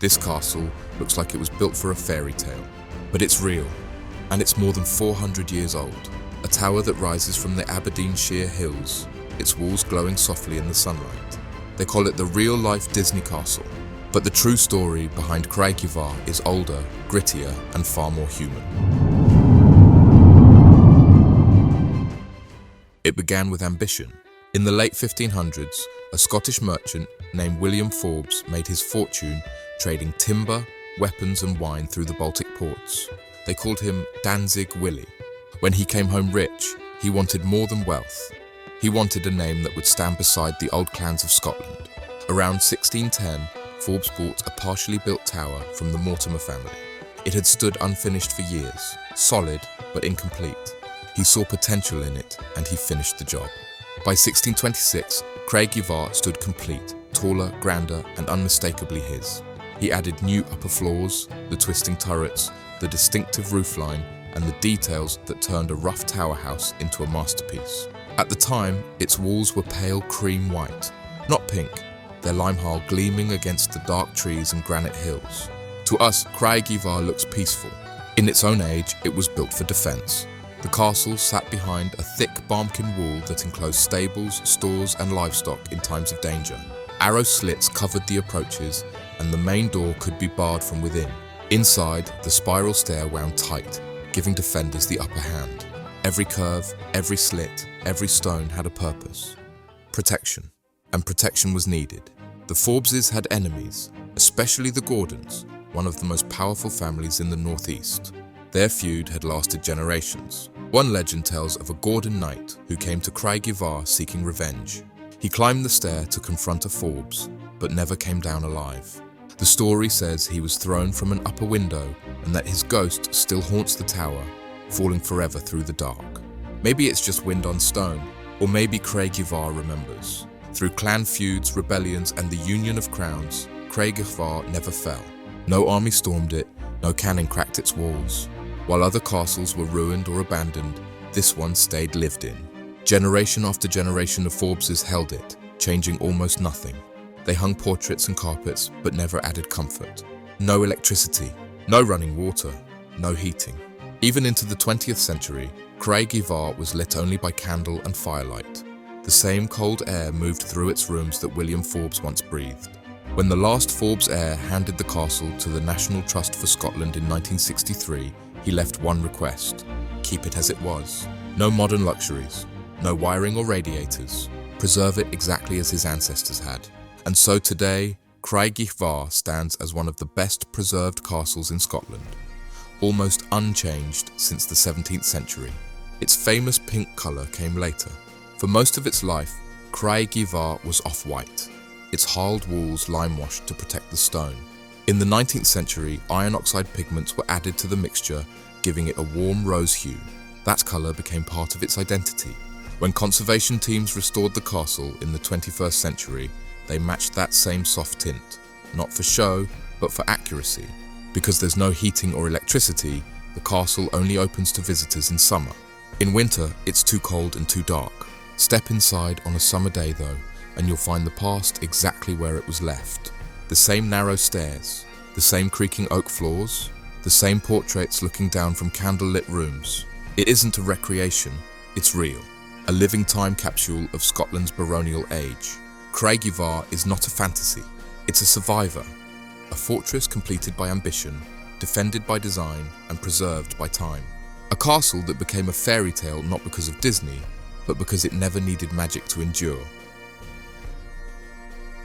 This castle looks like it was built for a fairy tale, but it's real, and it's more than 400 years old. A tower that rises from the Aberdeenshire hills, its walls glowing softly in the sunlight. They call it the real-life Disney castle, but the true story behind Craigievar is older, grittier, and far more human. It began with ambition. In the late 1500s, a Scottish merchant named William Forbes made his fortune trading timber, weapons and wine through the Baltic ports. They called him Danzig Willie. When he came home rich, he wanted more than wealth. He wanted a name that would stand beside the old clans of Scotland. Around 1610, Forbes bought a partially built tower from the Mortimer family. It had stood unfinished for years, solid but incomplete. He saw potential in it and he finished the job. By 1626, Craigievar stood complete, taller, grander and unmistakably his. He added new upper floors, the twisting turrets, the distinctive roofline and the details that turned a rough tower house into a masterpiece. At the time, its walls were pale cream white, not pink, their limehall gleaming against the dark trees and granite hills. To us, Craigievar looks peaceful. In its own age, it was built for defense. The castle sat behind a thick barmkin wall that enclosed stables, stores and livestock in times of danger. Arrow slits covered the approaches and the main door could be barred from within. Inside, the spiral stair wound tight, giving defenders the upper hand. Every curve, every slit, every stone had a purpose. Protection. And protection was needed. The Forbeses had enemies, especially the Gordons, one of the most powerful families in the northeast. Their feud had lasted generations. One legend tells of a Gordon knight who came to Craigievar seeking revenge. He climbed the stair to confront a Forbes, but never came down alive. The story says he was thrown from an upper window and that his ghost still haunts the tower, falling forever through the dark. Maybe it's just wind on stone, or maybe Craigievar remembers. Through clan feuds, rebellions and the union of crowns, Craigievar never fell. No army stormed it, no cannon cracked its walls. While other castles were ruined or abandoned, this one stayed lived in. Generation after generation of Forbeses held it, changing almost nothing. They hung portraits and carpets, but never added comfort. No electricity, no running water, no heating. Even into the 20th century, Craigievar was lit only by candle and firelight. The same cold air moved through its rooms that William Forbes once breathed. When the last Forbes heir handed the castle to the National Trust for Scotland in 1963, he left one request: keep it as it was. No modern luxuries, no wiring or radiators. Preserve it exactly as his ancestors had. And so today, Craigievar stands as one of the best preserved castles in Scotland, almost unchanged since the 17th century. Its famous pink colour came later. For most of its life, Craigievar was off-white, its harled walls lime-washed to protect the stone. In the 19th century, iron oxide pigments were added to the mixture, giving it a warm rose hue. That colour became part of its identity. When conservation teams restored the castle in the 21st century, they matched that same soft tint, not for show, but for accuracy. Because there's no heating or electricity, the castle only opens to visitors in summer. In winter, it's too cold and too dark. Step inside on a summer day though, and you'll find the past exactly where it was left. The same narrow stairs, the same creaking oak floors, the same portraits looking down from candlelit rooms. It isn't a recreation, it's real. A living time capsule of Scotland's baronial age. Craigievar is not a fantasy, it's a survivor. A fortress completed by ambition, defended by design, and preserved by time. A castle that became a fairy tale not because of Disney, but because it never needed magic to endure.